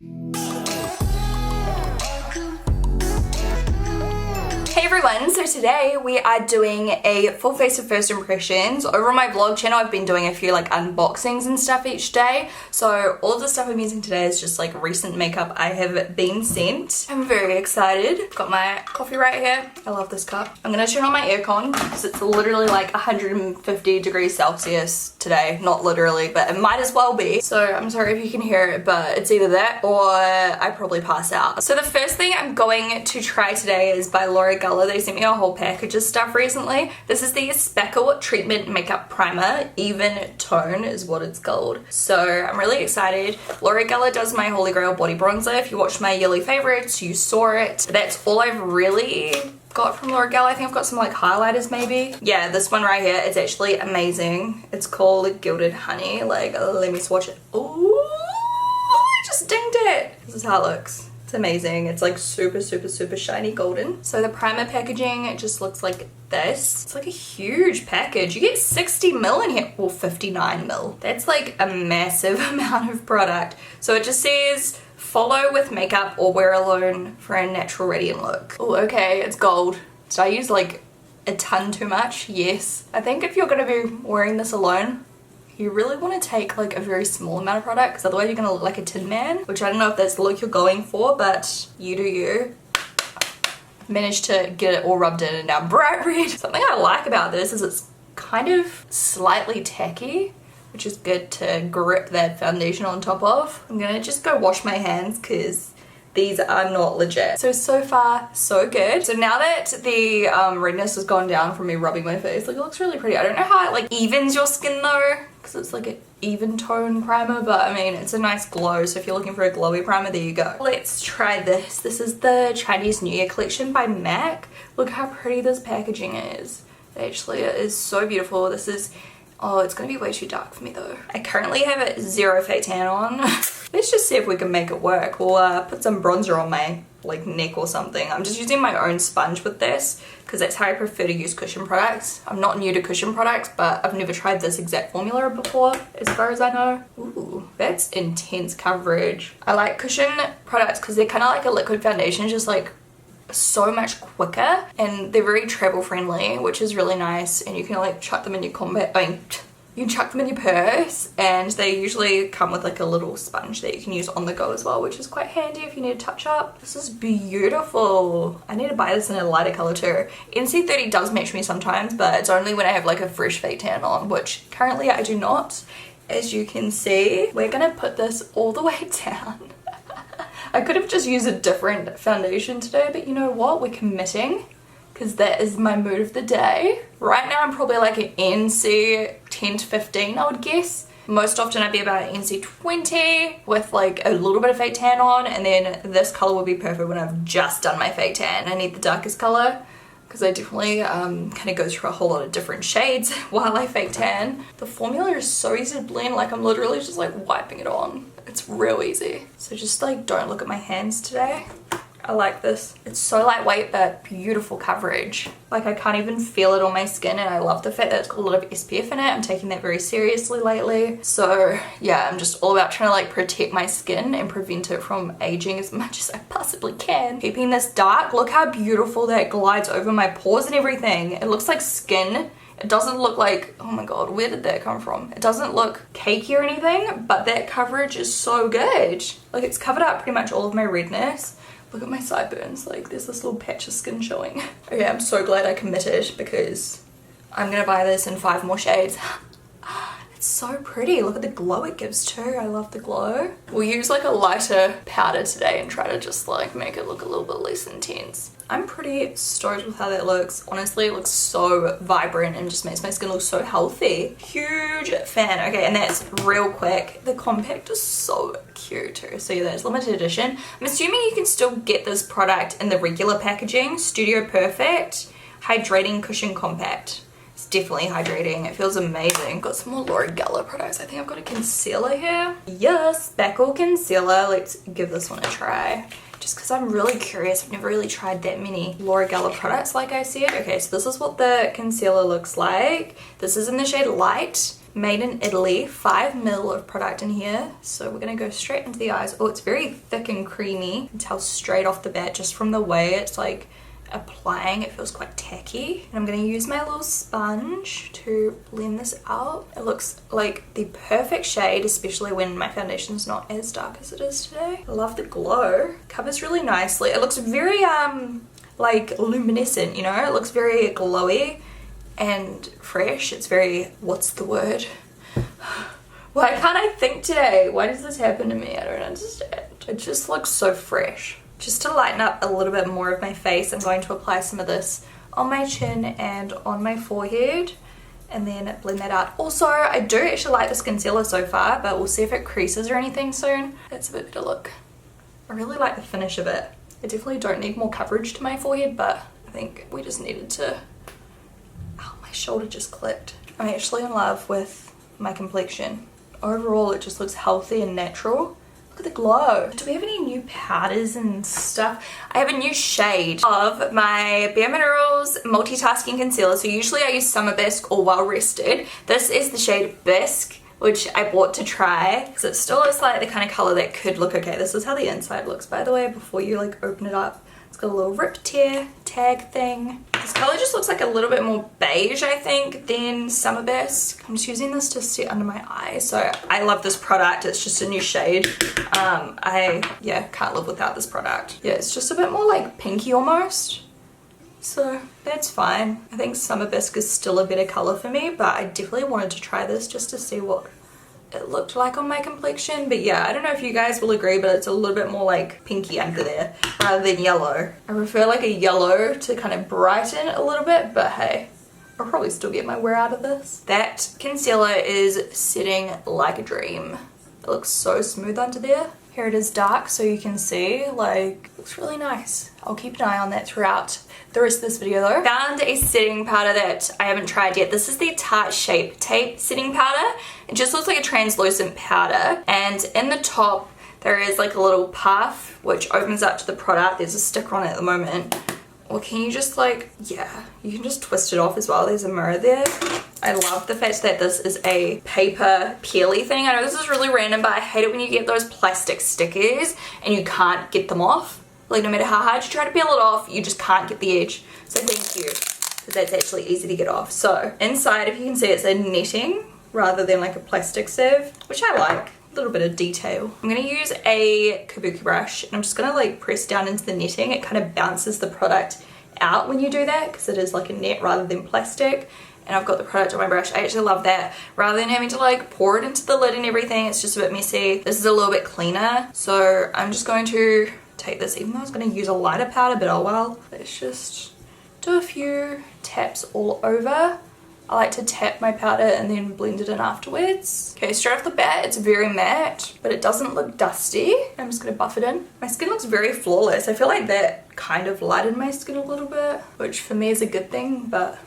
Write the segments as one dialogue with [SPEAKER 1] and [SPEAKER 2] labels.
[SPEAKER 1] Hey everyone, so today we are doing a full face of first impressions. Over on my vlog channel I've been doing a few like unboxings and stuff each day, so all of the stuff I'm using today is just like recent makeup I have been sent. I'm very excited. Got my coffee right here. I love this cup. I'm gonna turn on my aircon because it's literally like 150 degrees Celsius today. Not literally, but it might as well be. So I'm sorry if you can hear it, but it's either that or I probably pass out. So the first thing I'm going to try today is by L'Oreal. They sent me a whole package of stuff recently. This is the Speckle Treatment Makeup Primer. Even Tone is what it's called. So I'm really excited. L'Oreal does my Holy Grail body bronzer. If you watched my yearly favorites, you saw it. That's all I've really got from L'Oreal. I think I've got some like highlighters maybe. Yeah, this one right here, it's actually amazing. It's called Gilded Honey. Like, let me swatch it. Ooh, I just dinged it. This is how it looks. It's amazing. It's like super shiny golden. So the primer packaging, it just looks like this. It's like a huge package. You get 60 ml in here, or 59 ml. That's like a massive amount of product. So it just says follow with makeup or wear alone for a natural radiant look. Oh, okay, it's gold. Did I use like a ton too much? Yes. I think if you're gonna be wearing this alone, you really want to take like a very small amount of product because otherwise you're going to look like a tin man, which I don't know if that's the look you're going for, but you do you. Managed to get it all rubbed in and now bright red. Something I like about this is it's kind of slightly tacky, which is good to grip that foundation on top of. I'm going to just go wash my hands because these are not legit. So far, so good. So now that the redness has gone down from me rubbing my face, like it looks really pretty. I don't know how it like evens your skin though, because it's like an even tone primer, but I mean, it's a nice glow. So if you're looking for a glowy primer, there you go. Let's try this. This is the Chinese New Year collection by MAC. Look how pretty this packaging is. Actually, it is so beautiful. This is, oh, it's gonna be way too dark for me though. I currently have a zero fake tan on. Let's just see if we can make it work. We'll put some bronzer on my like neck or something. I'm just using my own sponge with this because that's how I prefer to use cushion products. I'm not new to cushion products, but I've never tried this exact formula before as far as I know. Ooh, that's intense coverage. I like cushion products because they're kind of like a liquid foundation, just like so much quicker, and they're very travel friendly, which is really nice, and you can like chuck them in your you can chuck them in your purse, and they usually come with like a little sponge that you can use on the go as well, which is quite handy if you need to touch up. This is beautiful. I need to buy this in a lighter color too. NC30 does match me sometimes, but it's only when I have like a fresh fake tan on, which currently I do not. As you can see, we're gonna put this all the way down. I could have just used a different foundation today, but you know what? We're committing because that is my mood of the day. Right now I'm probably like an NC 10 to 15, I would guess. Most often I'd be about an NC 20 with like a little bit of fake tan on, and then this color would be perfect when I've just done my fake tan. I need the darkest color because I definitely kind of go through a whole lot of different shades while I fake tan. The formula is so easy to blend, like I'm literally just like wiping it on. It's real easy. So just like don't look at my hands today. I like this. It's so lightweight but beautiful coverage. Like I can't even feel it on my skin, and I love the fact that it's got a lot of SPF in it. I'm taking that very seriously lately. So yeah, I'm just all about trying to like protect my skin and prevent it from aging as much as I possibly can. Keeping this dark, look how beautiful that glides over my pores and everything. It looks like skin. It doesn't look like, oh my god, where did that come from? It doesn't look cakey or anything, but that coverage is so good. Like it's covered up pretty much all of my redness. Look at my sideburns, like there's this little patch of skin showing. Okay, I'm so glad I committed because I'm gonna buy this in 5 more shades. It's so pretty. Look at the glow it gives too. I love the glow. We'll use like a lighter powder today and try to just like make it look a little bit less intense. I'm pretty stoked with how that looks. Honestly, it looks so vibrant and just makes my skin look so healthy. Huge fan. Okay, and that's real quick. The compact is so cute too. So yeah, that's limited edition. I'm assuming you can still get this product in the regular packaging. Studio Perfect Hydrating Cushion Compact. It's definitely hydrating. It feels amazing. Got some more L'Oreal products. I think I've got a concealer here. Yes, Speckle concealer. Let's give this one a try. Just because I'm really curious. I've never really tried that many L'Oreal products like I said. Okay, so this is what the concealer looks like. This is in the shade Light. made in Italy, 5 ml of product in here. So we're gonna go straight into the eyes. Oh, it's very thick and creamy. You can tell straight off the bat just from the way it's like applying. It feels quite tacky. And I'm gonna use my little sponge to blend this out. It looks like the perfect shade, especially when my foundation's not as dark as it is today. I love the glow. Covers really nicely. It looks very like luminescent, you know? It looks very glowy and fresh. It's very, what's the word? Why can't I think today? Why does this happen to me? I don't understand. It just looks so fresh. Just to lighten up a little bit more of my face, I'm going to apply some of this on my chin and on my forehead and then blend that out. Also, I do actually like this concealer so far, but we'll see if it creases or anything soon. That's a bit better look. I really like the finish of it. I definitely don't need more coverage to my forehead, but I think we just needed to... Oh, my shoulder just clipped. I'm actually in love with my complexion. Overall, it just looks healthy and natural. Look at the glow. Do we have any new powders and stuff? I have a new shade of my Bare Minerals Multitasking Concealer. So usually I use Summer Bisque or Well Rested. This is the shade Bisque, which I bought to try because it still looks like the kind of color that could look okay. This is how the inside looks, by the way, before you like open it up. It's got a little rip tear tag thing. This color just looks like a little bit more beige, I think, than Summer Bisque. I'm just using this to set under my eyes. So I love this product. It's just a new shade. I can't live without this product. Yeah, it's just a bit more like pinky almost. So that's fine. I think Summer Bisque is still a better color for me, but I definitely wanted to try this just to see what it looked like on my complexion. But yeah, I don't know if you guys will agree, but it's a little bit more like pinky under there rather than yellow. I prefer like a yellow to kind of brighten a little bit, but hey, I'll probably still get my wear out of this. That concealer is sitting like a dream. It looks so smooth under there. Here it is dark so you can see, like, looks really nice. I'll keep an eye on that throughout the rest of this video though. Found a setting powder that I haven't tried yet. This is the Tarte Shape Tape setting powder. It just looks like a translucent powder, and in the top there is like a little puff which opens up to the product. There's a sticker on it at the moment. Or can you just like, yeah, you can just twist it off as well. There's a mirror there. I love the fact that this is a paper peely thing. I know this is really random, but I hate it when you get those plastic stickers and you can't get them off. Like no matter how hard you try to peel it off, you just can't get the edge. So thank you, because that's actually easy to get off. So inside, if you can see, it's a netting rather than like a plastic sieve, which I like. A little bit of detail. I'm going to use a kabuki brush and I'm just going to like press down into the netting. It kind of bounces the product out when you do that because it is like a net rather than plastic. And I've got the product on my brush. I actually love that. Rather than having to like pour it into the lid and everything, it's just a bit messy. This is a little bit cleaner. So I'm just going to take this, even though I was going to use a lighter powder, but oh well. Let's just do a few taps all over. I like to tap my powder and then blend it in afterwards. Okay, straight off the bat, it's very matte, but it doesn't look dusty. I'm just gonna buff it in. My skin looks very flawless. I feel like that kind of lightened my skin a little bit, which for me is a good thing, but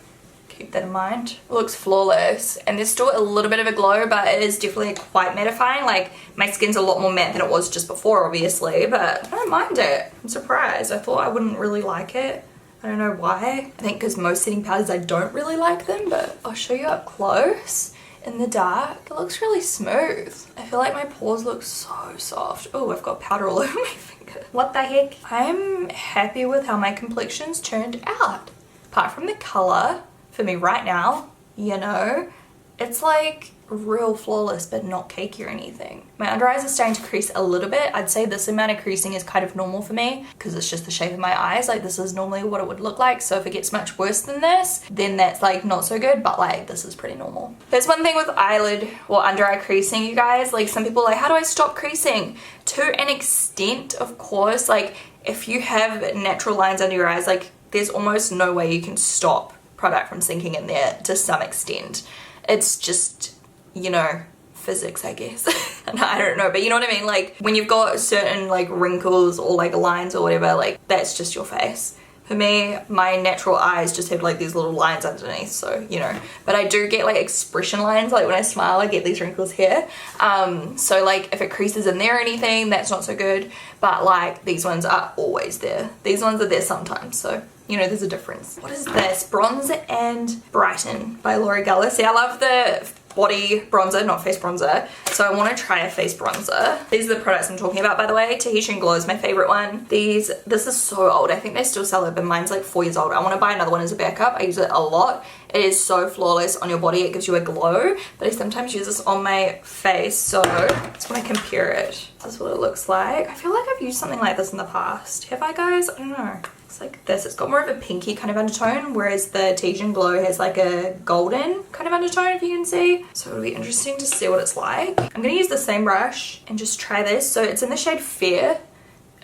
[SPEAKER 1] keep that in mind. It looks flawless, and there's still a little bit of a glow, but it is definitely quite mattifying. Like, my skin's a lot more matte than it was just before, obviously, but I don't mind it. I'm surprised. I thought I wouldn't really like it. I don't know why. I think because most setting powders, I don't really like them, but I'll show you up close in the dark. It looks really smooth. I feel like my pores look so soft. Oh, I've got powder all over my finger. What the heck? I'm happy with how my complexion's turned out. Apart from the color, for me right now, you know, it's like real flawless but not cakey or anything. My under eyes are starting to crease a little bit. I'd say this amount of creasing is kind of normal for me because it's just the shape of my eyes. Like, this is normally what it would look like. So if it gets much worse than this, then that's like not so good, but like this is pretty normal. There's one thing with eyelid or under eye creasing, you guys. Like, some people are like, how do I stop creasing? To an extent, of course. Like, if you have natural lines under your eyes, like there's almost no way you can stop product from sinking in there to some extent. It's just, you know, physics, I guess. I don't know, but you know what I mean? Like, when you've got certain like wrinkles or like lines or whatever, like that's just your face. For me, my natural eyes just have like these little lines underneath, so you know. But I do get like expression lines, like when I smile I get these wrinkles here. So like if it creases in there or anything, that's not so good. But like these ones are always there. These ones are there sometimes, so you know, there's a difference. What is this? Bronze and Brighten by L'Oreal. See, I love the body bronzer, not face bronzer. So I want to try a face bronzer. These are the products I'm talking about, by the way. Tahitian Glow is my favorite one. This is so old. I think they still sell it, but mine's like 4 years old. I want to buy another one as a backup. I use it a lot. It is so flawless on your body. It gives you a glow, but I sometimes use this on my face. So I just want to compare it. This is what it looks like. I feel like I've used something like this in the past. Have I, guys? I don't know. It's like this. It's got more of a pinky kind of undertone, whereas the Tahitian Glow has like a golden kind of undertone, if you can see. So it'll be interesting to see what it's like. I'm going to use the same brush and just try this. So it's in the shade Fair.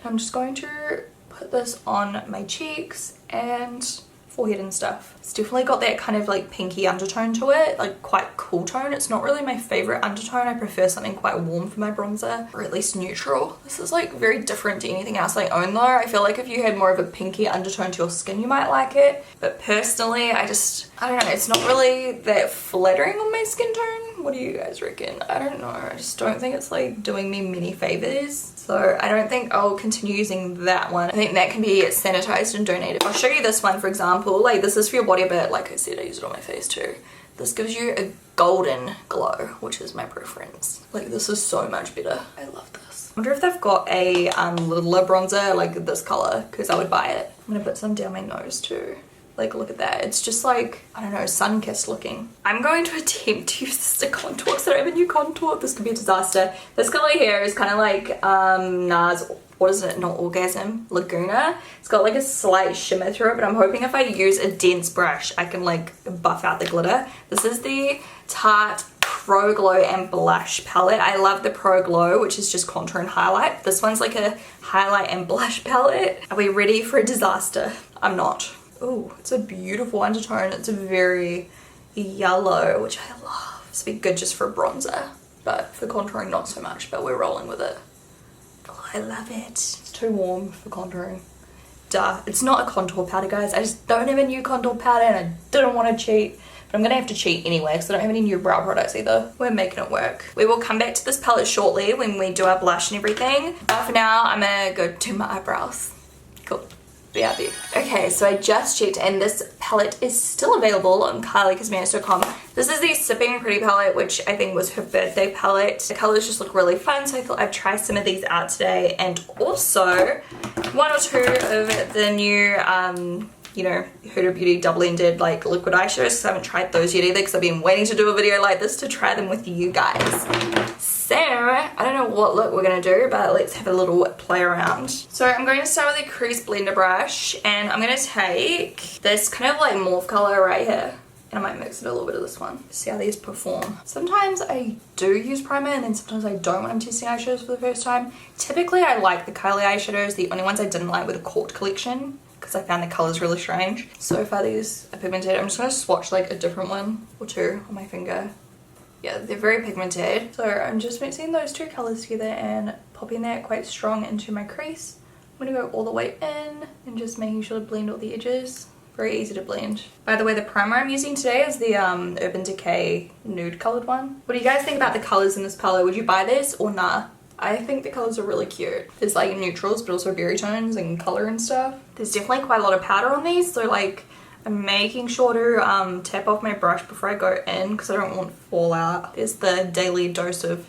[SPEAKER 1] I'm just going to put this on my cheeks and forehead and stuff. It's definitely got that kind of like pinky undertone to it, like quite cool tone. It's not really my favorite undertone. I prefer something quite warm for my bronzer, or at least neutral. This is like very different to anything else I own though. I feel like if you had more of a pinky undertone to your skin, you might like it. But personally, I don't know, it's not really that flattering on my skin tone. What do you guys reckon? I don't know. I just don't think it's like doing me many favors. So I don't think I'll continue using that one. I think that can be sanitized and donated. I'll show you this one, for example. Like, this is for your body, but like I said, I use it on my face too. This gives you a golden glow, which is my preference. Like, this is so much better. I love this. I wonder if they've got a littler bronzer like this color, because I would buy it. I'm gonna put some down my nose too. Like, look at that. It's just like, I don't know, sun-kissed looking. I'm going to attempt to use this to contour because I don't have a new contour. This could be a disaster. This color here is kind of like NARS, what is it? Not Orgasm, Laguna. It's got like a slight shimmer through it, but I'm hoping if I use a dense brush, I can like buff out the glitter. This is the Tarte Pro Glow and Blush palette. I love the Pro Glow, which is just contour and highlight. This one's like a highlight and blush palette. Are we ready for a disaster? I'm not. Oh, it's a beautiful undertone. It's a very yellow, which I love. This would be good just for bronzer, but for contouring not so much, but we're rolling with it. Oh, I love it. It's too warm for contouring. Duh. It's not a contour powder, guys. I just don't have a new contour powder and I didn't want to cheat. But I'm going to have to cheat anyway because I don't have any new brow products either. We're making it work. We will come back to this palette shortly when we do our blush and everything. But for now, I'm going to go do my eyebrows. Cool. BRB. Okay, so I just checked and this palette is still available on kyliecosmetics.com. This is the Sipping Pretty palette, which I think was her birthday palette. The colors just look really fun, so I thought I'd try some of these out today, and also one or two of the new you know, Huda Beauty double-ended like liquid eyeshadows, because I haven't tried those yet either, because I've been waiting to do a video like this to try them with you guys. So I don't know what look we're gonna do, but let's have a little play around. So I'm going to start with a crease blender brush, and I'm gonna take this kind of like mauve color right here, and I might mix it a little bit of this one. See how these perform. Sometimes I do use primer, and then sometimes I don't when I'm testing eyeshadows for the first time. Typically I like the Kylie eyeshadows. The only ones I didn't like were the Court collection, because I found the colors really strange. So far these are pigmented. I'm just gonna swatch like a different one or two on my finger. Yeah, they're very pigmented. So I'm just mixing those two colors together and popping that quite strong into my crease. I'm gonna go all the way in and just making sure to blend all the edges. Very easy to blend. By the way, the primer I'm using today is the Urban Decay nude colored one. What do you guys think about the colors in this palette? Would you buy this or nah? I think the colors are really cute. There's like neutrals, but also berry tones and color and stuff. There's definitely quite a lot of powder on these, so like I'm making sure to tap off my brush before I go in because I don't want fallout. There's the daily dose of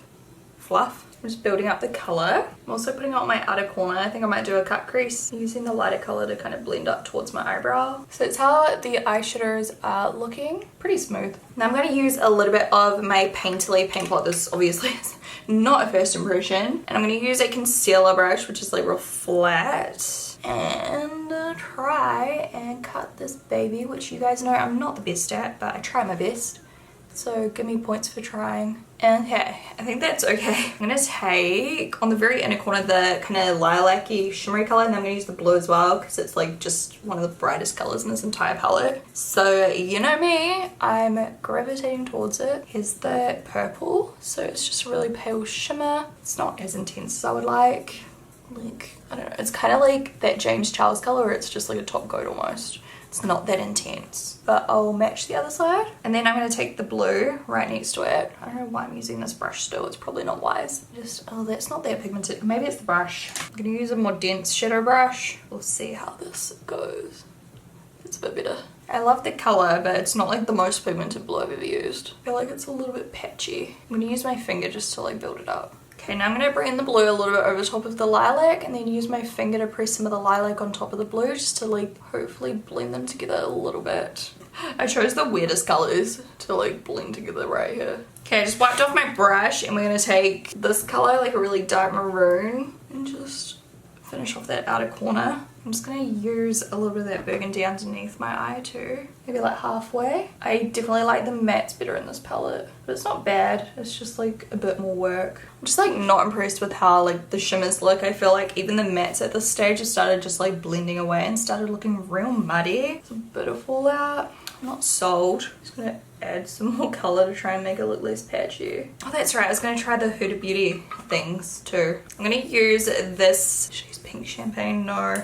[SPEAKER 1] fluff. I'm just building up the color. I'm also putting it on my outer corner. I think I might do a cut crease using the lighter color to kind of blend up towards my eyebrow. So that's how the eyeshadows are looking. Pretty smooth. Now I'm going to use a little bit of my Painterly paint pot. This obviously is not a first impression. And I'm going to use a concealer brush, which is like real flat. And try and cut this baby, which you guys know I'm not the best at, but I try my best. So give me points for trying. And yeah, I think that's okay. I'm gonna take on the very inner corner the kind of lilac-y shimmery color, and I'm gonna use the blue as well because it's like just one of the brightest colors in this entire palette. So you know me, I'm gravitating towards it. Here's the purple, so it's just a really pale shimmer. It's not as intense as I would like. I don't know, it's kind of like that James Charles color where it's just like a top coat almost. It's not that intense, but I'll match the other side. And then I'm going to take the blue right next to it. I don't know why I'm using this brush still. It's probably not wise. Oh, that's not that pigmented. Maybe it's the brush. I'm going to use a more dense shadow brush. We'll see how this goes. It's a bit better. I love the color, but it's not like the most pigmented blue I've ever used. I feel like it's a little bit patchy. I'm gonna use my finger just to like build it up. Okay, now I'm gonna bring the blue a little bit over top of the lilac and then use my finger to press some of the lilac on top of the blue just to like hopefully blend them together a little bit. I chose the weirdest colors to like blend together right here. Okay, I just wiped off my brush and we're gonna take this color, like a really dark maroon, and just finish off that outer corner. I'm just gonna use a little bit of that burgundy underneath my eye too. Maybe like halfway. I definitely like the mattes better in this palette, but it's not bad. It's just like a bit more work. I'm just like not impressed with how like the shimmers look. I feel like even the mattes at this stage have started just like blending away and started looking real muddy. It's a bit of fallout. I'm not sold. Just gonna add some more color to try and make it look less patchy. Oh, that's right. I was gonna try the Huda Beauty things too. I'm gonna use this. Should I use pink champagne? No.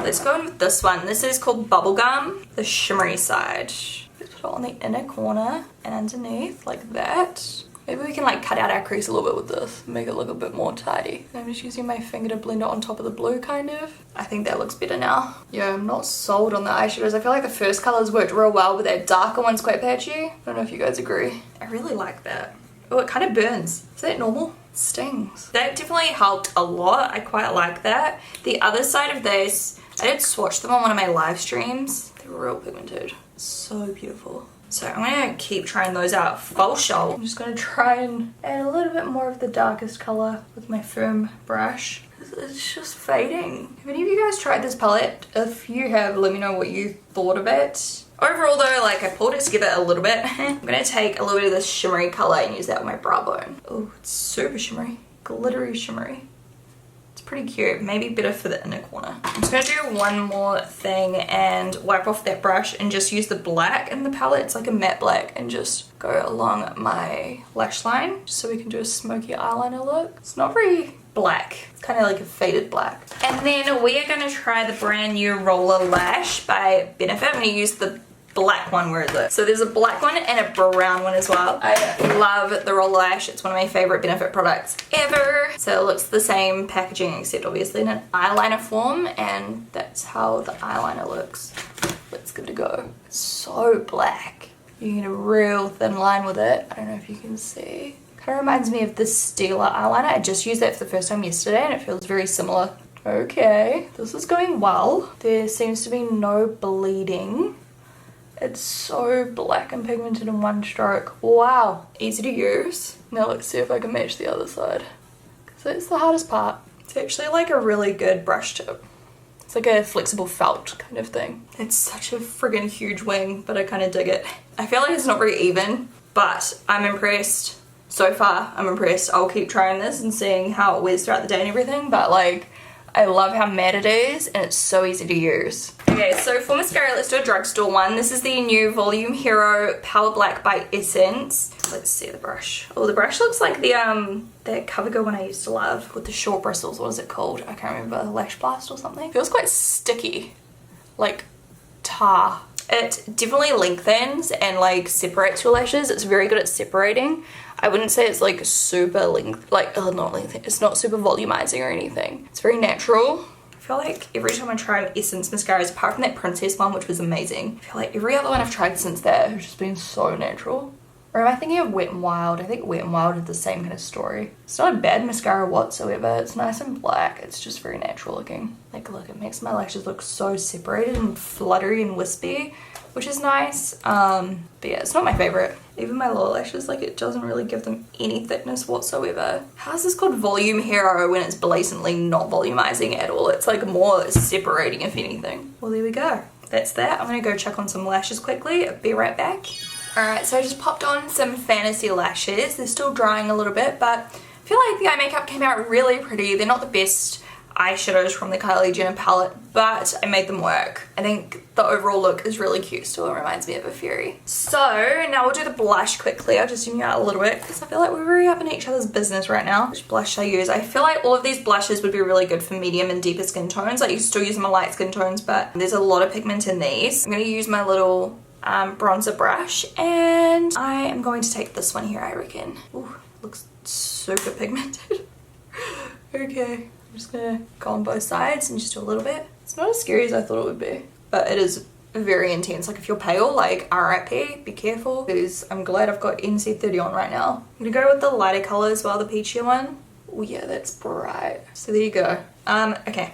[SPEAKER 1] Let's go in with this one. This is called Bubblegum, the shimmery side. Let's put it on the inner corner and underneath like that. Maybe we can like cut out our crease a little bit with this, make it look a bit more tidy. I'm just using my finger to blend it on top of the blue kind of. I think that looks better now. Yeah, I'm not sold on the eyeshadows. I feel like the first colors worked real well, but that darker one's quite patchy. I don't know if you guys agree. I really like that. Oh, it kind of burns. Is that normal? It stings. That definitely helped a lot. I quite like that. The other side of this, I did swatch them on one of my live streams. They were real pigmented. So beautiful. So I'm gonna keep trying those out full show. I'm just gonna try and add a little bit more of the darkest color with my firm brush. It's just fading. Have any of you guys tried this palette? If you have, let me know what you thought of it. Overall though, like I pulled it together a little bit. I'm gonna take a little bit of this shimmery color and use that with my brow bone. Oh, it's super shimmery. Glittery shimmery. It's pretty cute. Maybe better for the inner corner. I'm just gonna do one more thing and wipe off that brush and just use the black in the palette. It's like a matte black, and just go along my lash line just so we can do a smoky eyeliner look. It's not very black. It's kind of like a faded black. And then we are going to try the brand new Roller Lash by Benefit. I'm going to use the black one. Where is it? So there's a black one and a brown one as well. I love the Roller Lash. It's one of my favorite Benefit products ever. So it looks the same packaging except obviously in an eyeliner form, and that's how the eyeliner looks. Let's give it a go. It's so black. You get a real thin line with it. I don't know if you can see. Kind of reminds me of the Stila eyeliner. I just used that for the first time yesterday and it feels very similar. Okay, this is going well. There seems to be no bleeding. It's so black and pigmented in one stroke. Wow, easy to use. Now let's see if I can match the other side, because that's the hardest part. It's actually like a really good brush tip. It's like a flexible felt kind of thing. It's such a friggin' huge wing, but I kind of dig it. I feel like it's not very even, but I'm impressed. So far, I'm impressed. I'll keep trying this and seeing how it wears throughout the day and everything, but like, I love how matte it is and it's so easy to use. Okay, so for mascara, let's do a drugstore one. This is the new Volume Hero Power Black by Essence. Let's see the brush. Oh, the brush looks like the that CoverGirl one I used to love with the short bristles. What is it called? I can't remember. Lash Blast or something. It feels quite sticky, like tar. It definitely lengthens and like separates your lashes. It's very good at separating. I wouldn't say it's like super not lengthy. It's not super volumizing or anything. It's very natural. I feel like every time I try Essence mascaras, apart from that Princess one, which was amazing, I feel like every other one I've tried since that has just been so natural. Or am I thinking of Wet n Wild? I think Wet n Wild had the same kind of story. It's not a bad mascara whatsoever. It's nice and black. It's just very natural looking. Like look, it makes my lashes look so separated and fluttery and wispy, which is nice. But yeah, it's not my favorite. Even my lower lashes, like it doesn't really give them any thickness whatsoever. How is this called Volume Hero when it's blatantly not volumizing at all? It's like more separating if anything. Well, there we go. That's that. I'm gonna go check on some lashes quickly. I'll be right back. Alright, so I just popped on some Fantasy lashes. They're still drying a little bit, but I feel like the eye makeup came out really pretty. They're not the best eyeshadows from the Kylie Jenner palette, but I made them work. I think the overall look is really cute, so it reminds me of a fairy. So now we'll do the blush quickly. I'll just zoom you out a little bit because I feel like we're very up in each other's business right now. Which blush should I use? I feel like all of these blushes would be really good for medium and deeper skin tones. Like you still use my light skin tones, but there's a lot of pigment in these. I'm going to use my little bronzer brush, and I am going to take this one here, I reckon. Ooh, looks super pigmented. Okay, I'm just gonna go on both sides and just do a little bit. It's not as scary as I thought it would be, but it is very intense. Like if you're pale, like RIP, be careful, because I'm glad I've got NC30 on right now. I'm gonna go with the lighter color as well, the peachy one. Oh yeah, that's bright. So there you go. Okay,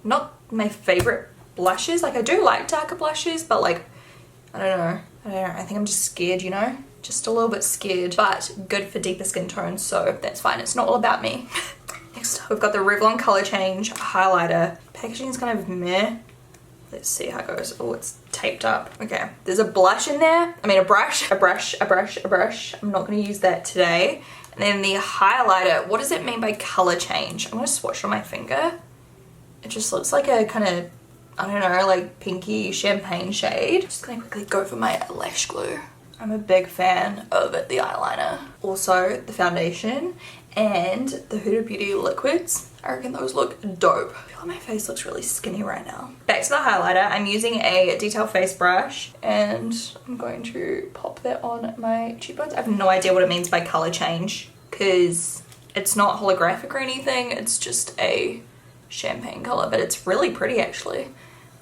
[SPEAKER 1] not my favorite blushes. Like I do like darker blushes, but like I don't know, I think I'm just scared, you know, just a little bit scared, but good for deeper skin tones, so that's fine. It's not all about me. Next up, we've got the Revlon Color Change highlighter. Packaging is kind of meh. Let's see how it goes. Oh, it's taped up. Okay, there's a blush in there. I mean a brush. I'm not going to use that today. And then the highlighter, what does it mean by color change? I'm going to swatch it on my finger. It just looks like a kind of, I don't know, like pinky champagne shade. Just going to quickly go for my lash glue. I'm a big fan of the eyeliner. Also the foundation and the Huda Beauty liquids. I reckon those look dope. I feel like my face looks really skinny right now. Back to the highlighter. I'm using a detail face brush and I'm going to pop that on my cheekbones. I have no idea what it means by color change because it's not holographic or anything. It's just a champagne color, but it's really pretty actually.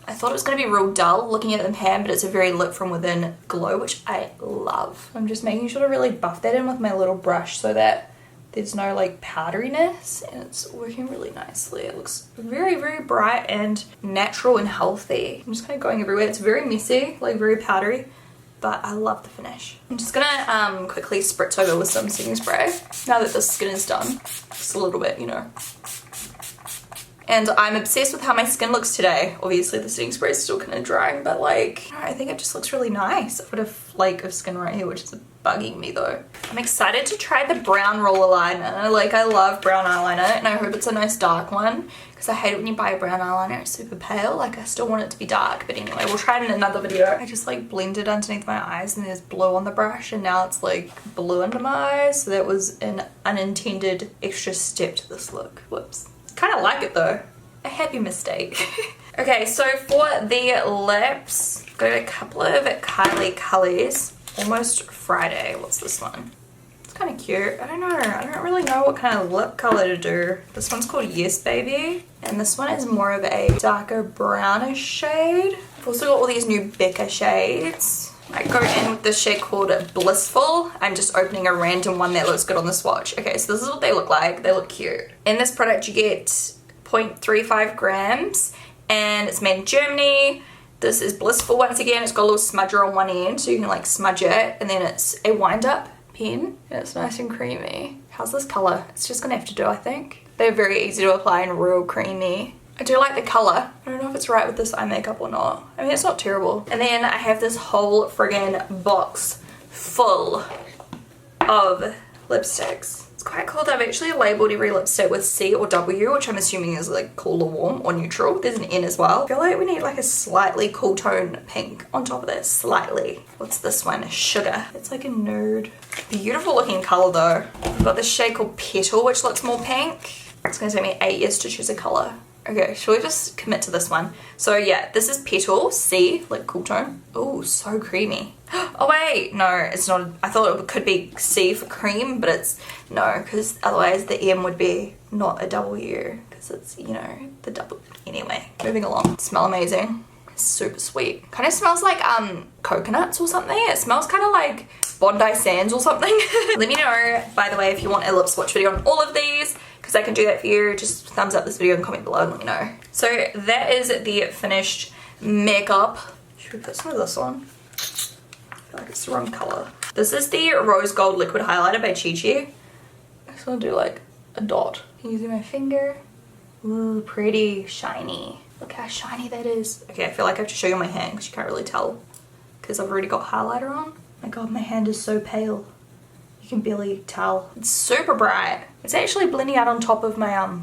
[SPEAKER 1] I thought it was going to be real dull looking at the pan, but it's a very lit from within glow, which I love. I'm just making sure to really buff that in with my little brush so that there's no like powderiness, and it's working really nicely. It looks very, very bright and natural and healthy. I'm just kind of going everywhere. It's very messy, like very powdery, but I love the finish. I'm just gonna quickly spritz over with some setting spray now that the skin is done. Just a little bit, you know. And I'm obsessed with how my skin looks today. Obviously the setting spray is still kind of drying, but like, I think it just looks really nice. I've got a flake of skin right here, which is bugging me though. I'm excited to try the brown roller liner. Like I love brown eyeliner and I hope it's a nice dark one because I hate it when you buy a brown eyeliner, it's super pale. Like I still want it to be dark, but anyway, we'll try it in another video. I just like blended underneath my eyes and there's blue on the brush and now it's like blue under my eyes. So that was an unintended extra step to this look. Whoops. Kind of like it though. A happy mistake. Okay, so for the lips, I've got a couple of Kylie colors. Almost Friday. What's this one? It's kind of cute. I don't know. I don't really know what kind of lip color to do. This one's called Yes Baby. And this one is more of a darker brownish shade. I've also got all these new Becca shades. I go in with this shade called Blissful. I'm just opening a random one that looks good on the swatch. Okay, so this is what they look like. They look cute. In this product you get 0.35 grams and it's made in Germany. This is Blissful once again. It's got a little smudger on one end so you can like smudge it, and then it's a wind up pen and it's nice and creamy. How's this color? It's just gonna have to do, I think. They're very easy to apply and real creamy. I do like the color. I don't know if it's right with this eye makeup or not. I mean, it's not terrible. And then I have this whole friggin' box full of lipsticks. It's quite cool that I've actually labelled every lipstick with C or W, which I'm assuming is like cool or warm or neutral. There's an N as well. I feel like we need like a slightly cool tone pink on top of that, slightly. What's this one? Sugar. It's like a nude. Beautiful looking colour though. I've got this shade called Petal, which looks more pink. It's going to take me 8 years to choose a colour. Okay, shall we just commit to this one? So yeah, this is Petal, C, like cool tone. Oh, so creamy. Oh wait, no, it's not. I thought it could be C for cream, but it's no, because otherwise the M would be not a W, because it's, you know, the double. Anyway, moving along. Smell amazing. Super sweet. Kind of smells like coconuts or something. It smells kind of like Bondi Sands or something. Let me know, by the way, if you want a lip swatch video on all of these, because I can do that for you. Just thumbs up this video and comment below and let me know. So that is the finished makeup. Should we put some of this on? I feel like it's the wrong color. This is the Rose Gold Liquid Highlighter by Chi Chi. I just want to do like a dot using my finger. Ooh, pretty shiny. Look how shiny that is. Okay, I feel like I have to show you my hand because you can't really tell because I've already got highlighter on. My god, my hand is so pale. You can barely tell. It's super bright. It's actually blending out on top of my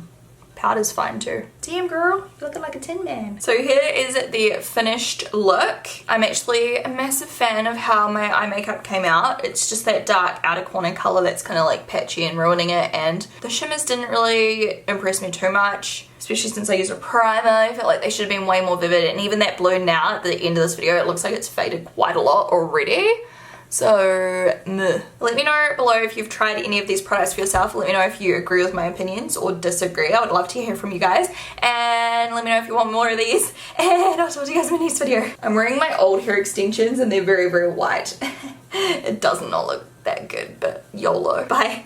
[SPEAKER 1] powder's fine too. Damn girl, you're looking like a tin man. So here is the finished look. I'm actually a massive fan of how my eye makeup came out. It's just that dark outer corner color that's kind of like patchy and ruining it, and the shimmers didn't really impress me too much, especially since I used a primer. I felt like they should have been way more vivid, and even that blue now at the end of this video, it looks like it's faded quite a lot already. So, meh. Let me know below if you've tried any of these products for yourself. Let me know if you agree with my opinions or disagree. I would love to hear from you guys. And let me know if you want more of these. And I'll talk to you guys in my next video. I'm wearing my old hair extensions and they're very, very white. It does not look that good, but YOLO. Bye.